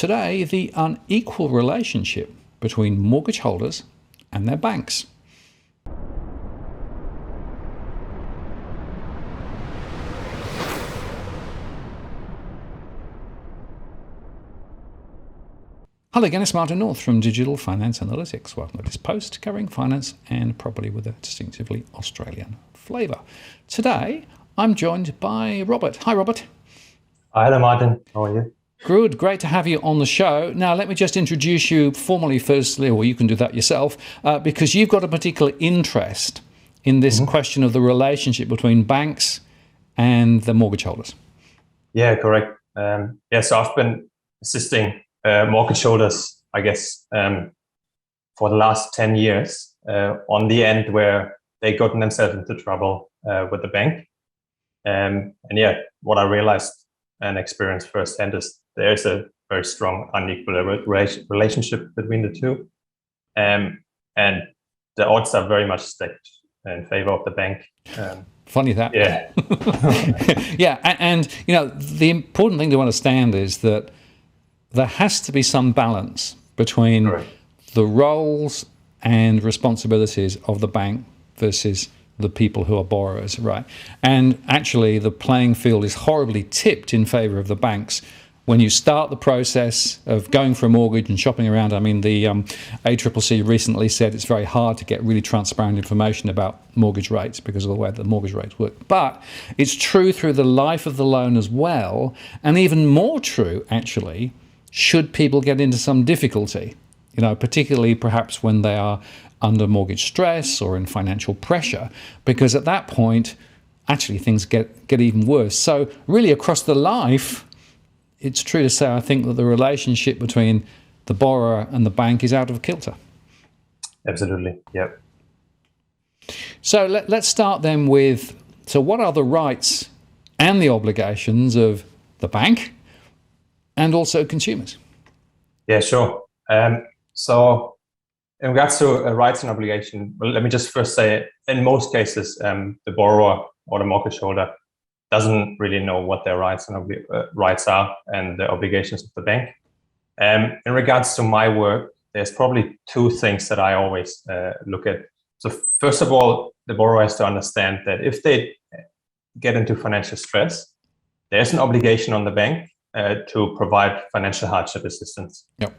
today, the unequal relationship between mortgage holders and their banks. Hello again, it's Martin North from Digital Finance Analytics. Welcome to this post covering finance and property with a distinctively Australian flavour. Today, I'm joined by Robert. Hi, Robert. Hi there, Martin. How are you? Good, great to have you on the show. Now, let me just introduce you formally firstly, or you can do that yourself, because you've got a particular interest in this question of the relationship between banks and the mortgage holders. Yeah, correct. So I've been assisting mortgage holders, I guess, for the last 10 years on the end where they gotten themselves into trouble with the bank. What I realized and experienced firsthand is there's a very strong unequal relationship between the two. And the odds are very much stacked in favor of the bank. Funny that. Yeah. Yeah, and you know, the important thing to understand is that there has to be some balance between the roles and responsibilities of the bank versus the people who are borrowers, right? And actually, the playing field is horribly tipped in favor of the banks when you start the process of going for a mortgage and shopping around. I mean, the ACCC recently said it's very hard to get really transparent information about mortgage rates because of the way the mortgage rates work. But it's true through the life of the loan as well, and even more true, actually, should people get into some difficulty, you know, particularly perhaps when they are under mortgage stress or in financial pressure, because at that point, actually things get even worse. So really across the life, it's true to say, I think that the relationship between the borrower and the bank is out of kilter. Absolutely, yeah. So let's start then with, so what are the rights and the obligations of the bank and also consumers? Yeah, sure. So in regards to rights and obligation, well, let me just first say, in most cases, the borrower or the mortgage holder doesn't really know what their rights and rights are and the obligations of the bank. In regards to my work, there's probably two things that I always look at. So first of all, the borrower has to understand that if they get into financial stress, there's an obligation on the bank to provide financial hardship assistance. Yep.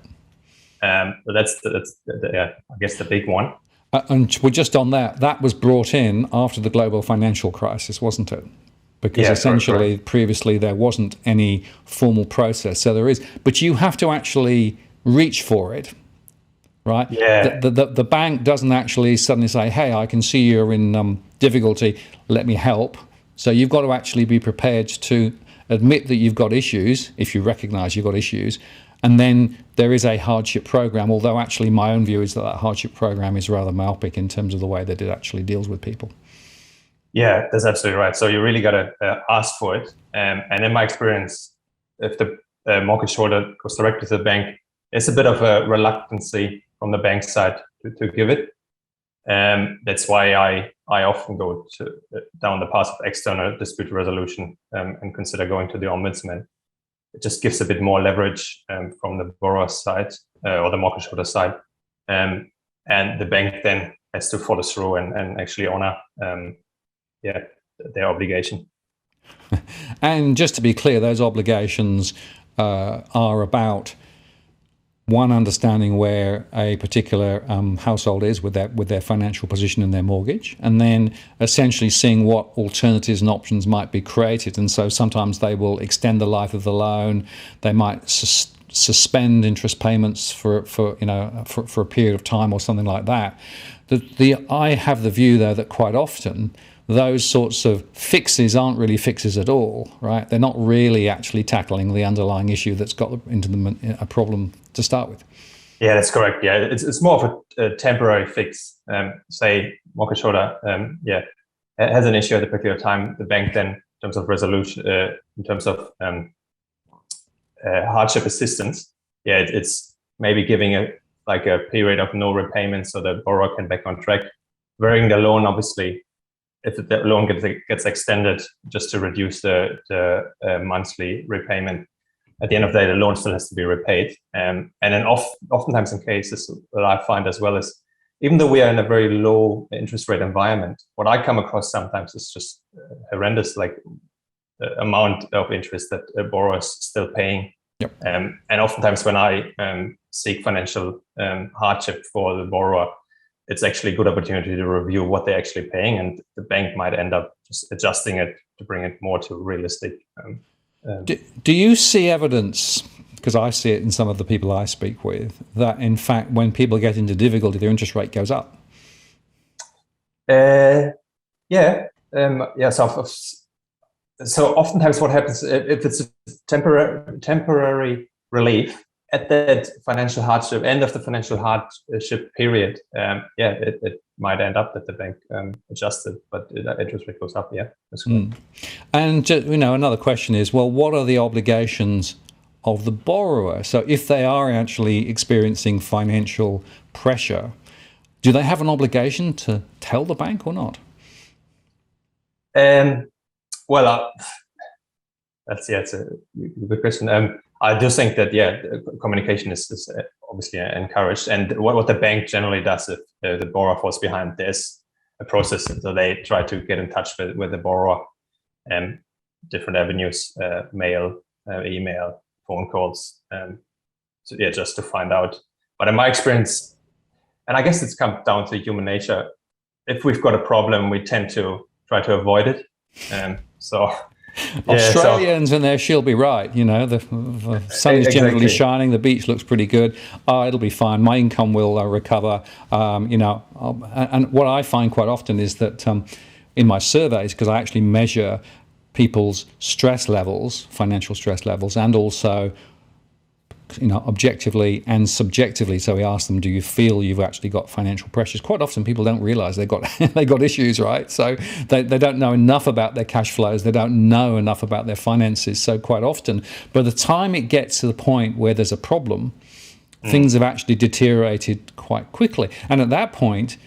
So that's I guess the big one. And we're just on that. That was brought in after the global financial crisis, wasn't it? Because essentially, previously there wasn't any formal process. So there is, but you have to actually reach for it, right? Yeah. The bank doesn't actually suddenly say, "Hey, I can see you're in difficulty. Let me help." So you've got to actually be prepared to admit that you've got issues, if you recognise you've got issues, and then there is a hardship program, although actually my own view is that hardship program is rather myopic in terms of the way that it actually deals with people. Yeah, that's absolutely right. So you really got to ask for it. And in my experience, if the mortgage holder goes directly to the bank, it's a bit of a reluctancy from the bank side to give it. That's why I often go down the path of external dispute resolution and consider going to the ombudsman. It just gives a bit more leverage from the borrower's side or the mortgage holder side. And the bank then has to follow through and actually honor their obligation. And just to be clear, those obligations are about one, understanding where a particular household is with their financial position and their mortgage, and then essentially seeing what alternatives and options might be created. And so sometimes they will extend the life of the loan. They might suspend interest payments for a period of time or something like that. I have the view, though, that quite often those sorts of fixes aren't really fixes at all, right? They're not really actually tackling the underlying issue that's got into them a problem to start with. Yeah, that's correct. Yeah, it's more of a temporary fix. Say mortgage holder, has an issue at a particular time. The bank then, in terms of resolution, in terms of hardship assistance, it's maybe giving a period of no repayment so the borrower can back on track. Varying the loan, obviously, if the loan gets extended, just to reduce the monthly repayment. at the end of the day, the loan still has to be repaid. And then oftentimes in cases that I find as well is, even though we are in a very low interest rate environment, what I come across sometimes is just horrendous, like the amount of interest that a borrower is still paying. Yep. And oftentimes when I seek financial hardship for the borrower, it's actually a good opportunity to review what they're actually paying, and the bank might end up just adjusting it to bring it more to realistic. Do you see evidence, because I see it in some of the people I speak with, that in fact when people get into difficulty, their interest rate goes up? So oftentimes what happens, if it's a temporary relief at that financial hardship, end of the financial hardship period, it might end up that the bank adjusted, but the interest rate goes up. Yeah, that's correct. And another question is, well, what are the obligations of the borrower? So if they are actually experiencing financial pressure, do they have an obligation to tell the bank or not? Well, that's a good question. I do think that communication is obviously encouraged, and what the bank generally does if the borrower falls behind, there's a process. So they try to get in touch with the borrower, different avenues, mail, email, phone calls, just to find out. But in my experience, and I guess it's come down to human nature, if we've got a problem, we tend to try to avoid it. Australians and their she'll be right, the sun is generally shining, the beach looks pretty good, it'll be fine, my income will recover, and what I find quite often is that in my surveys, because I actually measure people's stress levels, financial stress levels, and also objectively and subjectively. So we ask them, do you feel you've actually got financial pressures? Quite often people don't realize they've got issues, right? So they don't know enough about their cash flows. They don't know enough about their finances. So quite often, by the time it gets to the point where there's a problem, things have actually deteriorated quite quickly. And at that point,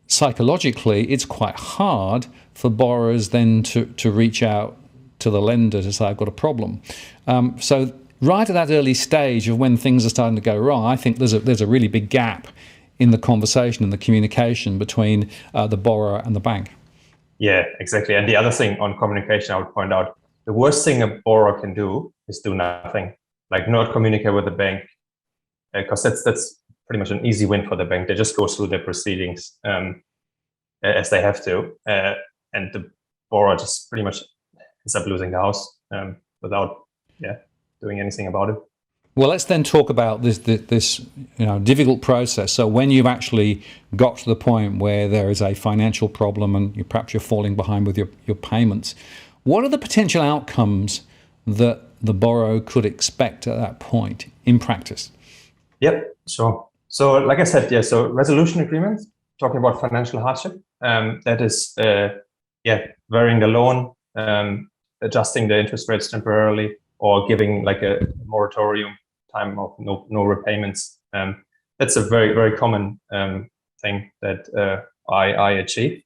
psychologically, it's quite hard for borrowers then to reach out to the lender to say, I've got a problem. So right at that early stage of when things are starting to go wrong, I think there's a really big gap in the conversation and the communication between the borrower and the bank. Yeah, exactly. And the other thing on communication, I would point out, the worst thing a borrower can do is do nothing, like not communicate with the bank, because that's pretty much an easy win for the bank. They just go through their proceedings as they have to, and the borrower just pretty much ends up losing the house without doing anything about it. Well, let's then talk about this difficult process. So when you've actually got to the point where there is a financial problem and perhaps you're falling behind with your payments, what are the potential outcomes that the borrower could expect at that point in practice? Yep, sure. So like I said, so resolution agreements, talking about financial hardship, that is, varying the loan, adjusting the interest rates temporarily, or giving like a moratorium time of no repayments. That's a very, very common thing that I achieve.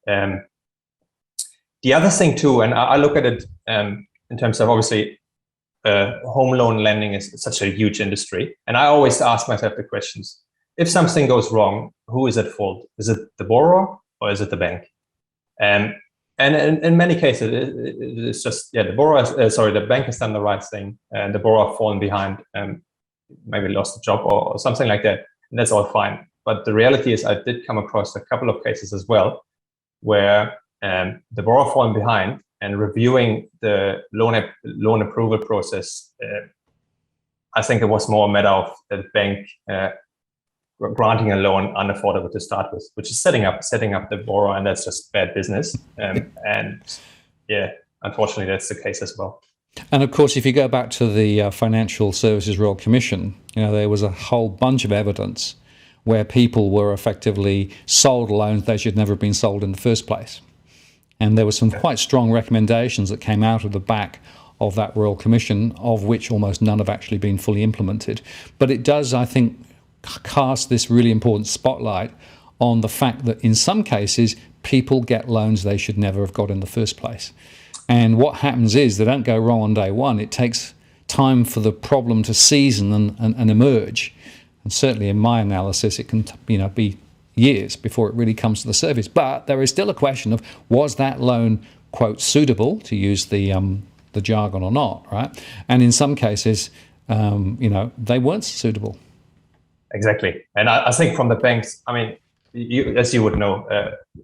The other thing too, and I look at it in terms of obviously home loan lending is such a huge industry. And I always ask myself the questions, if something goes wrong, who is at fault? Is it the borrower or is it the bank? And in many cases, it's just, the borrower, the bank has done the right thing and the borrower fallen behind and maybe lost a job or something like that. And that's all fine. But the reality is I did come across a couple of cases as well where the borrower fallen behind, and reviewing the loan approval process, I think it was more a matter of the bank granting a loan unaffordable to start with, which is setting up the borrower, and that's just bad business. And unfortunately, that's the case as well. And of course, if you go back to the Financial Services Royal Commission, there was a whole bunch of evidence where people were effectively sold loans they should never have been sold in the first place. And there were some quite strong recommendations that came out of the back of that Royal Commission, of which almost none have actually been fully implemented. But it does, I think, cast this really important spotlight on the fact that in some cases, people get loans they should never have got in the first place. And what happens is they don't go wrong on day one. It takes time for the problem to season and emerge. And certainly in my analysis, it can be years before it really comes to the surface. But there is still a question of, was that loan, quote, suitable, to use the jargon, or not, right? And in some cases, they weren't suitable. Exactly. And I think from the banks, I mean, as you would know,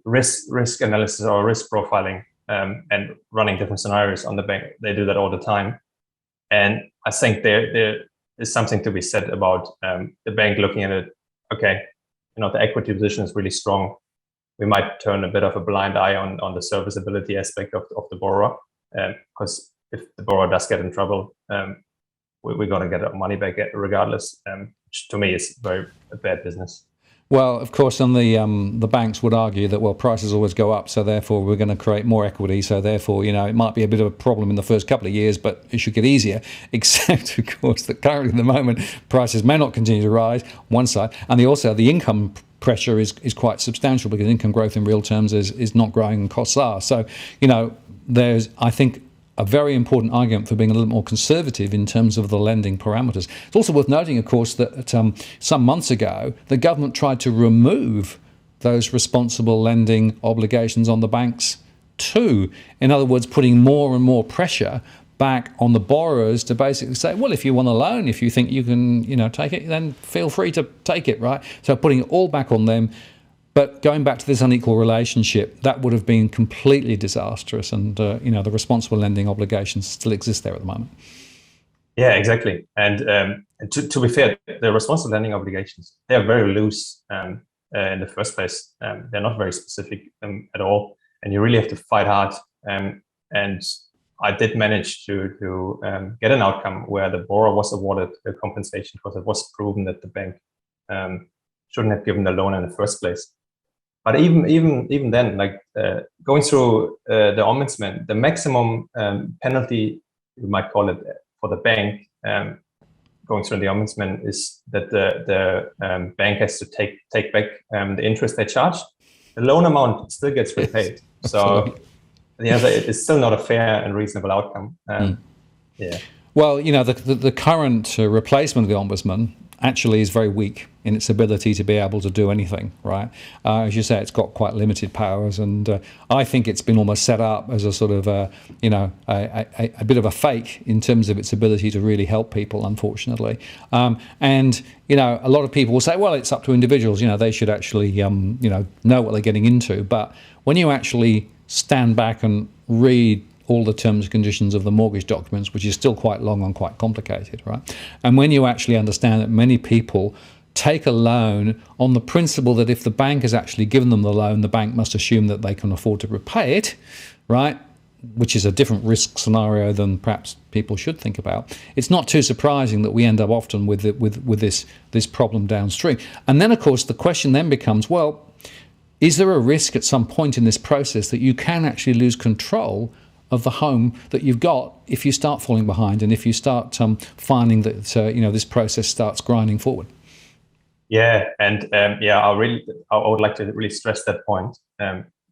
risk analysis or risk profiling and running different scenarios on the bank, they do that all the time. And I think there is something to be said about the bank looking at it. Okay, the equity position is really strong. We might turn a bit of a blind eye on the serviceability aspect of the borrower, because if the borrower does get in trouble, we're going to get our money back regardless, which to me is very bad business. Well, of course, and the banks would argue that, well, prices always go up, so therefore we're going to create more equity, so therefore, it might be a bit of a problem in the first couple of years, but it should get easier, except, of course, that currently at the moment, prices may not continue to rise, one side, and also the income pressure is quite substantial, because income growth in real terms is not growing and costs are. So, there's, I think, a very important argument for being a little more conservative in terms of the lending parameters. It's also worth noting, of course, that some months ago, the government tried to remove those responsible lending obligations on the banks too. In other words, putting more and more pressure back on the borrowers to basically say, well, if you want a loan, if you think you can, take it, then feel free to take it, right? So putting it all back on them. But going back to this unequal relationship, that would have been completely disastrous. And, the responsible lending obligations still exist there at the moment. Yeah, exactly. And to be fair, the responsible lending obligations, they're very loose in the first place. They're not very specific at all. And you really have to fight hard. And I did manage to get an outcome where the borrower was awarded a compensation, because it was proven that the bank shouldn't have given the loan in the first place. But even then, like going through the ombudsman, the maximum penalty, you might call it, for the bank going through the ombudsman is that the bank has to take back the interest they charged. The loan amount still gets repaid. So it's still not a fair and reasonable outcome. Yeah. Well, the current replacement of the ombudsman actually is very weak in its ability to be able to do anything, right? As you say, it's got quite limited powers, and I think it's been almost set up as a sort of a bit of a fake in terms of its ability to really help people, unfortunately. And a lot of people will say, well, it's up to individuals. They should actually know what they're getting into. But when you actually stand back and read all the terms and conditions of the mortgage documents, which is still quite long and quite complicated, right? And when you actually understand that many people take a loan on the principle that if the bank has actually given them the loan, the bank must assume that they can afford to repay it, right? Which is a different risk scenario than perhaps people should think about. It's not too surprising that we end up often with this problem downstream. And then, of course, the question then becomes, well, is there a risk at some point in this process that you can actually lose control of the home that you've got if you start falling behind, and if you start finding that this process starts grinding forward? Yeah, and I would like to really stress that point.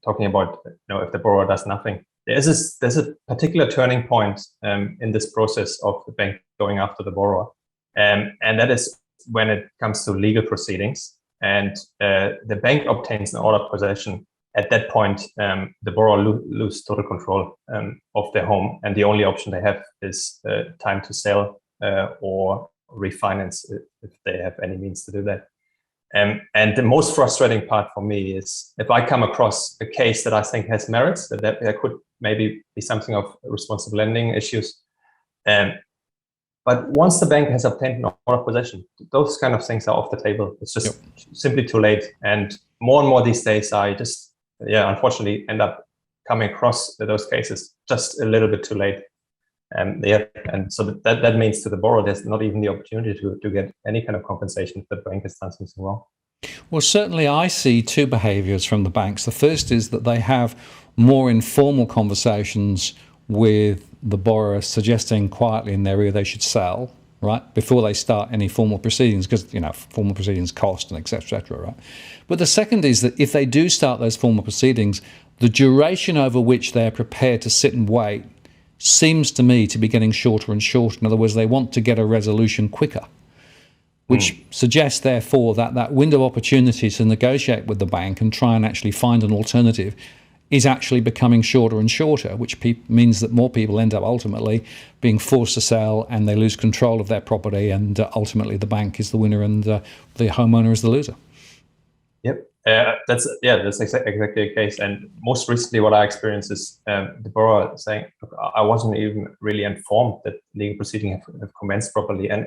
Talking about if the borrower does nothing, there's a particular turning point in this process of the bank going after the borrower, and that is when it comes to legal proceedings, and the bank obtains an order of possession. At that point, the borrower loses total control of their home, and the only option they have is time to sell or refinance if they have any means to do that. And the most frustrating part for me is if I come across a case that I think has merits, that there could maybe be something of responsible lending issues. But once the bank has obtained an order of possession, those kind of things are off the table. It's just simply too late. And more these days, I just unfortunately end up coming across those cases just a little bit too late. And so that means to the borrower, there's not even the opportunity to get any kind of compensation if the bank has done something wrong. Well, certainly I see two behaviours from the banks. The first is that they have more informal conversations with the borrower, suggesting quietly in their ear they should sell, right, before they start any formal proceedings, because formal proceedings cost and et cetera, right? But the second is that if they do start those formal proceedings, the duration over which they're prepared to sit and wait seems to me to be getting shorter and shorter. In other words, they want to get a resolution quicker, which suggests, therefore, that that window of opportunity to negotiate with the bank and try and actually find an alternative is actually becoming shorter and shorter, which means that more people end up ultimately being forced to sell, and they lose control of their property, and ultimately the bank is the winner and the homeowner is the loser. Yep, that's exactly the case. And most recently, what I experienced is the borrower saying, "Look, I wasn't even really informed that legal proceedings have commenced properly." And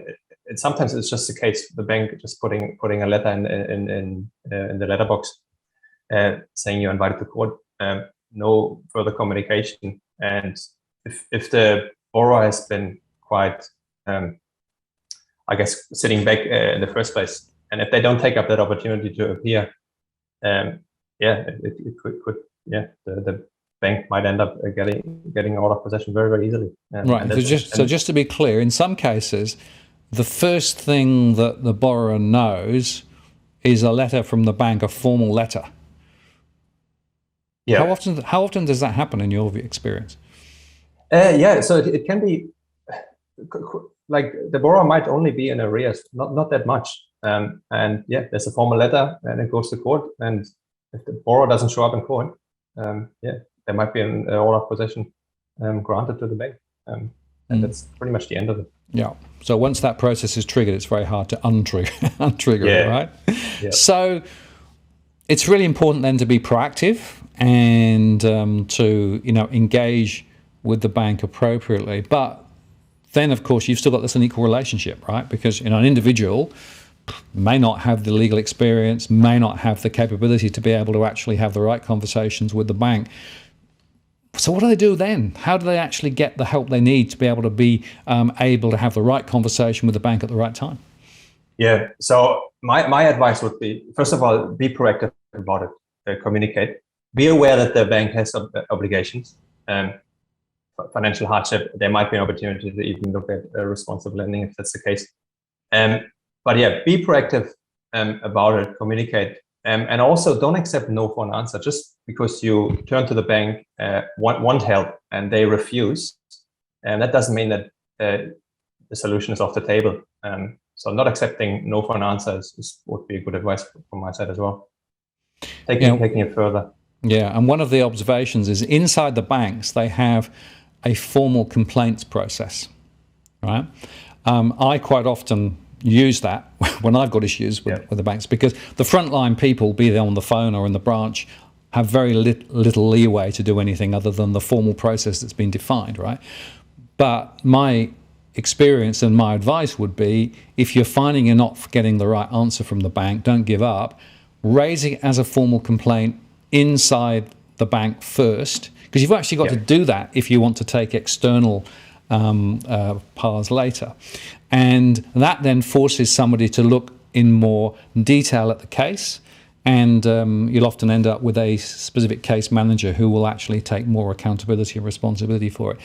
sometimes it's just the case, the bank just putting a letter in the letterbox saying you're invited to court. No further communication, and if the borrower has been quite, I guess, sitting back in the first place, and if they don't take up that opportunity to appear, it could the bank might end up getting out of possession very, very easily. Right. So just to be clear, in some cases, the first thing that the borrower knows is a letter from the bank, a formal letter. Yeah. How often does that happen in your experience? So it can be like the borrower might only be in arrears, not that much. And there's a formal letter and it goes to court. And if the borrower doesn't show up in court, there might be an order of possession granted to the bank. And that's pretty much the end of it. Yeah. So once that process is triggered, it's very hard to untrigger it, right? Yeah. So it's really important then to be proactive and to engage with the bank appropriately. But then, of course, you've still got this unequal relationship, right? Because an individual may not have the legal experience, may not have the capability to be able to actually have the right conversations with the bank. So what do they do then? How do they actually get the help they need to be able to have the right conversation with the bank at the right time? Yeah. So my advice would be, first of all, be proactive about it. Communicate. Be aware that the bank has obligations. Financial hardship. There might be an opportunity to even look at responsible lending if that's the case. But be proactive about it. Communicate. And also, don't accept no for an answer. Just because you turn to the bank, want help, and they refuse, and that doesn't mean that the solution is off the table. So not accepting no for an answer would be a good advice from my side as well. Taking it further. Yeah, and one of the observations is inside the banks, they have a formal complaints process, right? I quite often use that when I've got issues with the banks, because the frontline people, be they on the phone or in the branch, have very little leeway to do anything other than the formal process that's been defined, right? But my experience and my advice would be, if you're finding you're not getting the right answer from the bank, don't give up. Raise it as a formal complaint inside the bank first, because you've actually got to do that if you want to take external paths later. And that then forces somebody to look in more detail at the case, and you'll often end up with a specific case manager who will actually take more accountability and responsibility for it.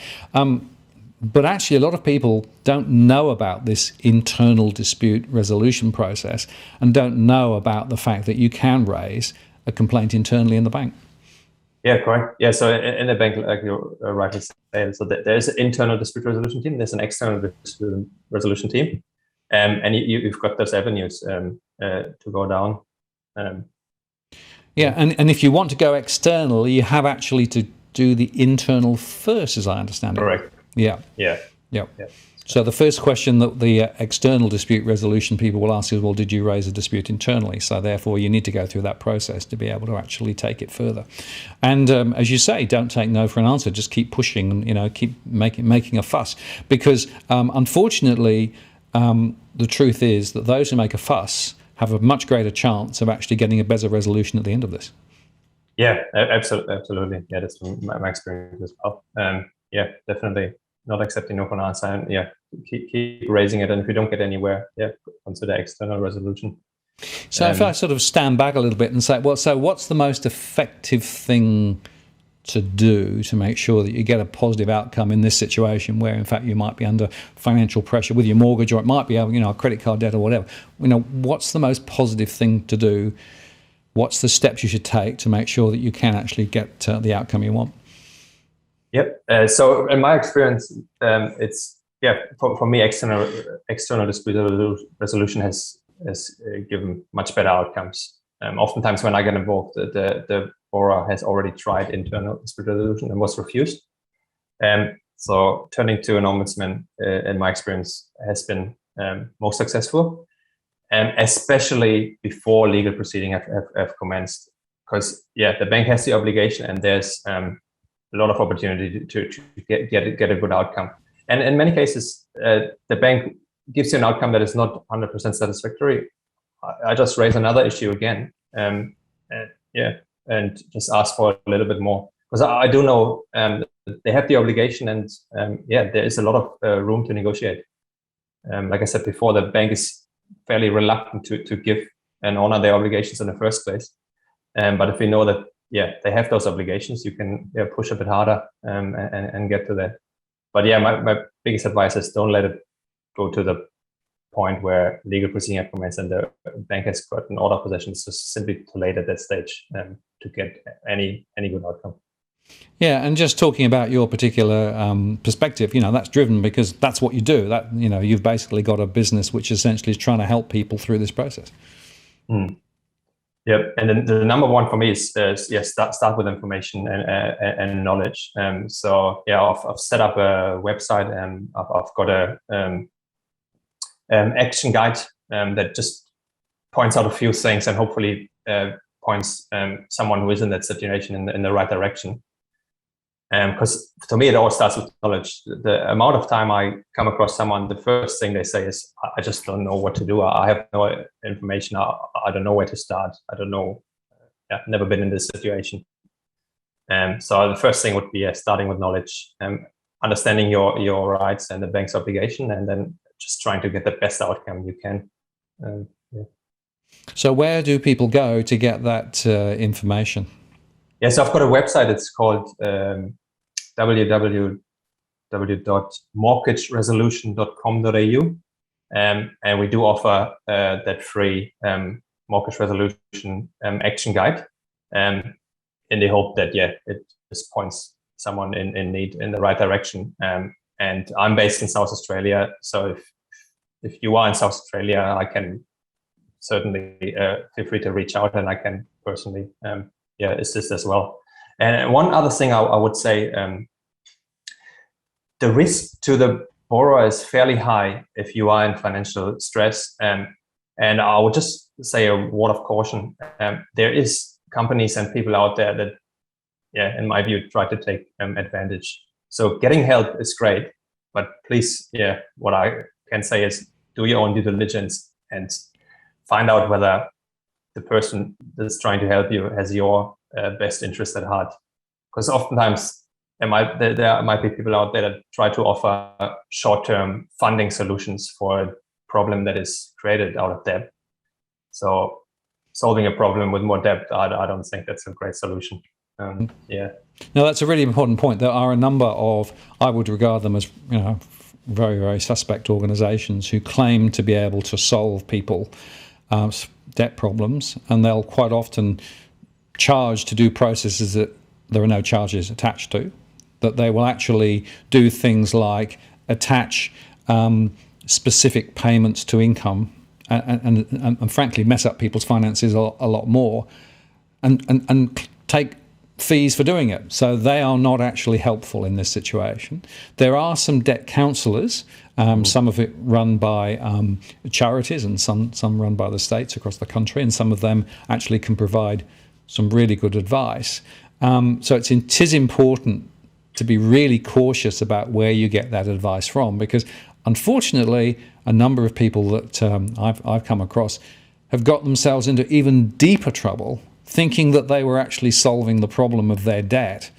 But actually, a lot of people don't know about this internal dispute resolution process and don't know about the fact that you can raise a complaint internally in the bank. Yeah, correct. Yeah, so in the bank, like you rightly said, so there's an internal dispute resolution team, there's an external dispute resolution team, and you've got those avenues to go down. And if you want to go external, you have actually to do the internal first, as I understand it. Correct. Yeah. So the first question that the external dispute resolution people will ask is, well, did you raise a dispute internally? So therefore, you need to go through that process to be able to actually take it further. And as you say, don't take no for an answer. Just keep pushing, keep making a fuss. Because unfortunately, the truth is that those who make a fuss have a much greater chance of actually getting a better resolution at the end of this. Yeah, absolutely. Yeah, that's my experience as well. Definitely. Not accepting no for an answer, and keep raising it. And if you don't get anywhere, consider external resolution. So if I sort of stand back a little bit and say, well, so what's the most effective thing to do to make sure that you get a positive outcome in this situation where, in fact, you might be under financial pressure with your mortgage, or it might be a credit card debt or whatever? What's the most positive thing to do? What's the steps you should take to make sure that you can actually get the outcome you want? Yep. So in my experience, it's for me, external dispute resolution has given much better outcomes. Oftentimes, when I get involved, the borrower has already tried internal dispute resolution and was refused. So turning to an ombudsman, in my experience, has been most successful, especially before legal proceedings have commenced. Because the bank has the obligation, and there's a lot of opportunity to get a good outcome. And in many cases, the bank gives you an outcome that is not 100% satisfactory. I just raise another issue again, and just ask for a little bit more, because I do know they have the obligation, and there is a lot of room to negotiate. Like I said before, the bank is fairly reluctant to give and honor their obligations in the first place. But if we know that they have those obligations, you can push a bit harder and get to that. But my biggest advice is don't let it go to the point where legal proceeding commences and the bank has got an order of possession. It's just simply too late at that stage to get any good outcome. Yeah, and just talking about your particular perspective, that's driven because that's what you do. That you've basically got a business which essentially is trying to help people through this process. Yep, and then the number one for me is start with information and knowledge. So I've set up a website, and I've got a action guide that just points out a few things and hopefully points someone who is in that situation in the right direction. Because to me, it all starts with knowledge. The amount of time I come across someone, the first thing they say is, I just don't know what to do. I have no information. I don't know where to start. I don't know. I've never been in this situation. So the first thing would be starting with knowledge, understanding your rights and the bank's obligation, and then just trying to get the best outcome you can. So where do people go to get that information? Yes, I've got a website. It's called www.mortgageresolution.com.au, and we do offer that free mortgage resolution action guide, in the hope that it just points someone in need in the right direction. And I'm based in South Australia, so if you are in South Australia, I can certainly feel free to reach out, and I can personally assist as well. And one other thing I would say, the risk to the borrower is fairly high if you are in financial stress. And I would just say a word of caution. There is companies and people out there that, in my view, try to take advantage. So getting help is great, but please, what I can say is do your own due diligence and find out whether the person that's trying to help you has your best interest at heart. Because oftentimes there might be people out there that try to offer short-term funding solutions for a problem that is created out of debt. So solving a problem with more debt, I don't think that's a great solution. No, that's a really important point. There are a number of, I would regard them as very, very suspect organisations who claim to be able to solve people debt problems, and they'll quite often charge to do processes that there are no charges attached to, that they will actually do things like attach specific payments to income and frankly mess up people's finances a lot more and take fees for doing it. So they are not actually helpful in this situation. There are some debt counsellors, some of it run by charities and some run by the states across the country, and some of them actually can provide some really good advice. So it is important to be really cautious about where you get that advice from, because unfortunately a number of people that I've come across have got themselves into even deeper trouble thinking that they were actually solving the problem of their debt,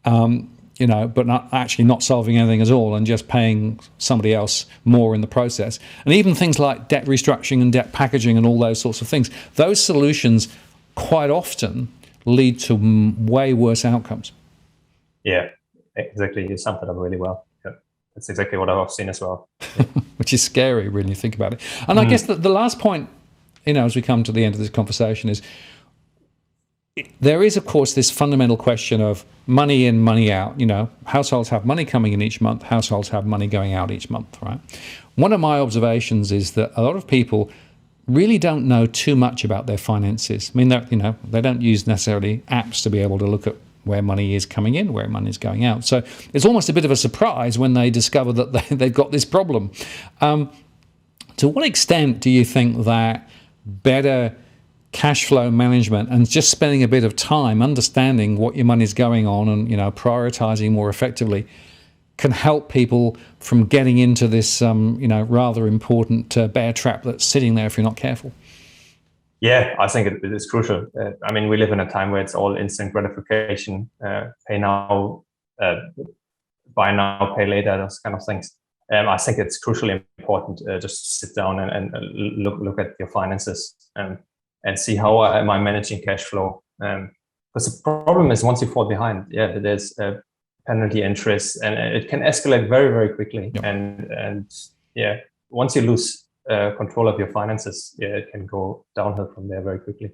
but not solving anything at all and just paying somebody else more in the process. And even things like debt restructuring and debt packaging and all those sorts of things, those solutions quite often lead to way worse outcomes. Yeah, exactly. You summed it up really well. Yeah, that's exactly what I've seen as well. Which is scary when you think about it. And I guess the last point, as we come to the end of this conversation, is there is, of course, this fundamental question of money in, money out. Households have money coming in each month, households have money going out each month, right? One of my observations is that a lot of people really don't know too much about their finances. I mean, they don't use necessarily apps to be able to look at where money is coming in, where money is going out. So it's almost a bit of a surprise when they discover that they've got this problem. To what extent do you think that better cash flow management and just spending a bit of time understanding what your money's going on and prioritizing more effectively can help people from getting into this rather important bear trap that's sitting there if you're not careful? Yeah, I think it is crucial. I mean, we live in a time where it's all instant gratification, pay now, buy now, pay later, those kind of things. I think it's crucially important just to sit down and look at your finances and see how am I managing cash flow. Because the problem is once you fall behind, there's penalty interest, and it can escalate very, very quickly. Yep. And once you lose control of your finances, it can go downhill from there very quickly.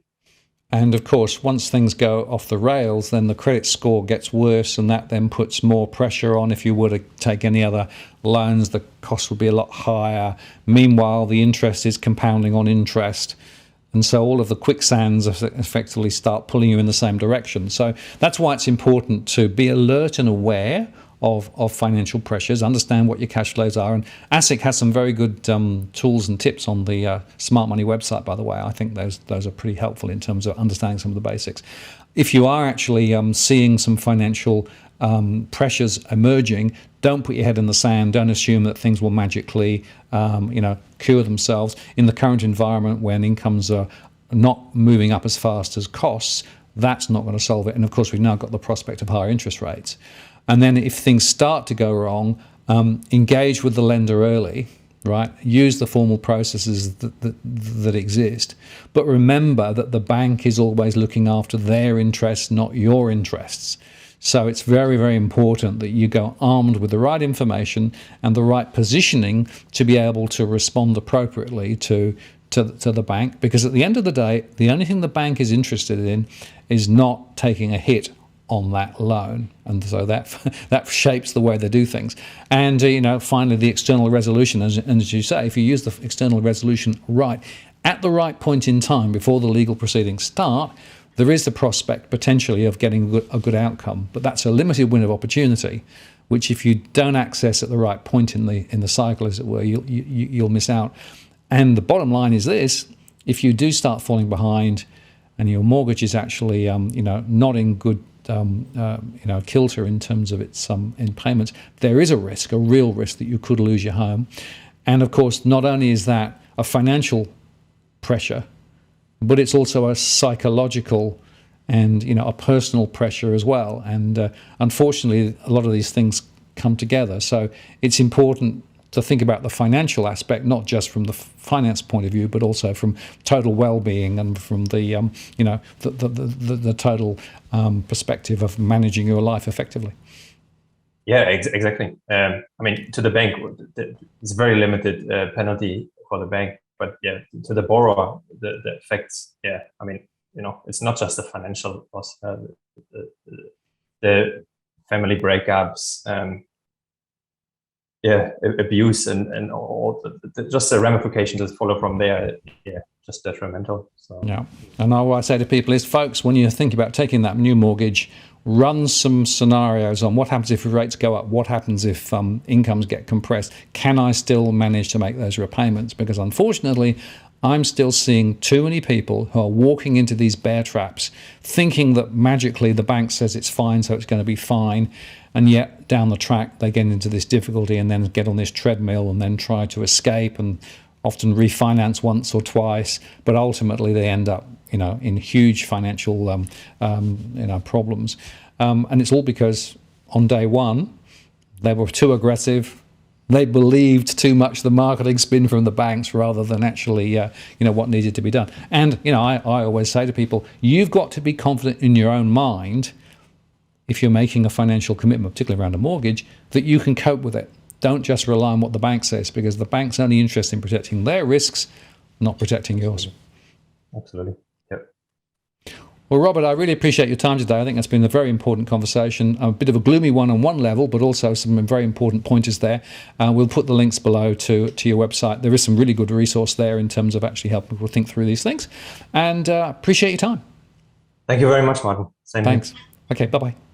And of course, once things go off the rails, then the credit score gets worse, and that then puts more pressure on. If you were to take any other loans, the cost would be a lot higher. Meanwhile, the interest is compounding on interest. And so all of the quicksands effectively start pulling you in the same direction. So that's why it's important to be alert and aware of financial pressures, understand what your cash flows are. And ASIC has some very good tools and tips on the Smart Money website, by the way. I think those are pretty helpful in terms of understanding some of the basics. If you are actually seeing some financial pressures emerging, don't put your head in the sand. Don't assume that things will magically cure themselves. In the current environment, when incomes are not moving up as fast as costs, that's not going to solve it. And of course, we've now got the prospect of higher interest rates. And then if things start to go wrong, engage with the lender early, right? Use the formal processes that exist. But remember that the bank is always looking after their interests, not your interests. So it's very, very important that you go armed with the right information and the right positioning to be able to respond appropriately to the bank. Because at the end of the day, the only thing the bank is interested in is not taking a hit on that loan, and so that shapes the way they do things. And finally, the external resolution, as you say, if you use the external resolution right at the right point in time before the legal proceedings start, there is the prospect potentially of getting a good outcome. But that's a limited window of opportunity, which if you don't access at the right point in the cycle, as it were, you'll miss out. And the bottom line is this: if you do start falling behind, and your mortgage is actually not in good kilter in terms of its in payments, there is a risk, a real risk, that you could lose your home. And of course, not only is that a financial pressure, but it's also a psychological and a personal pressure as well. And unfortunately, a lot of these things come together. So it's important to think about the financial aspect, not just from the finance point of view, but also from total well-being and from the the total perspective of managing your life effectively. Yeah, exactly. I mean, to the bank, it's very limited penalty for the bank, but to the borrower, the effects. Yeah, I mean, it's not just the financial loss, the family breakups. Abuse and all just the ramifications that follow from there, just detrimental. So. Yeah, and what I say to people is, folks, when you think about taking that new mortgage, run some scenarios on what happens if rates go up, what happens if incomes get compressed. Can I still manage to make those repayments? Because unfortunately, I'm still seeing too many people who are walking into these bear traps, thinking that magically the bank says it's fine, so it's going to be fine. And yet down the track, they get into this difficulty and then get on this treadmill and then try to escape and often refinance once or twice. But ultimately, they end up, in huge financial, problems. And it's all because on day one, they were too aggressive. They believed too much the marketing spin from the banks rather than actually, what needed to be done. And, I always say to people, you've got to be confident in your own mind if you're making a financial commitment, particularly around a mortgage, that you can cope with it. Don't just rely on what the bank says, because the bank's only interested in protecting their risks, not protecting yours. Absolutely. Yep. Well, Robert, I really appreciate your time today. I think that's been a very important conversation, a bit of a gloomy one on one level, but also some very important pointers there. We'll put the links below to your website. There is some really good resource there in terms of actually helping people think through these things. And appreciate your time. Thank you very much, Martin. Thanks. Okay, bye-bye.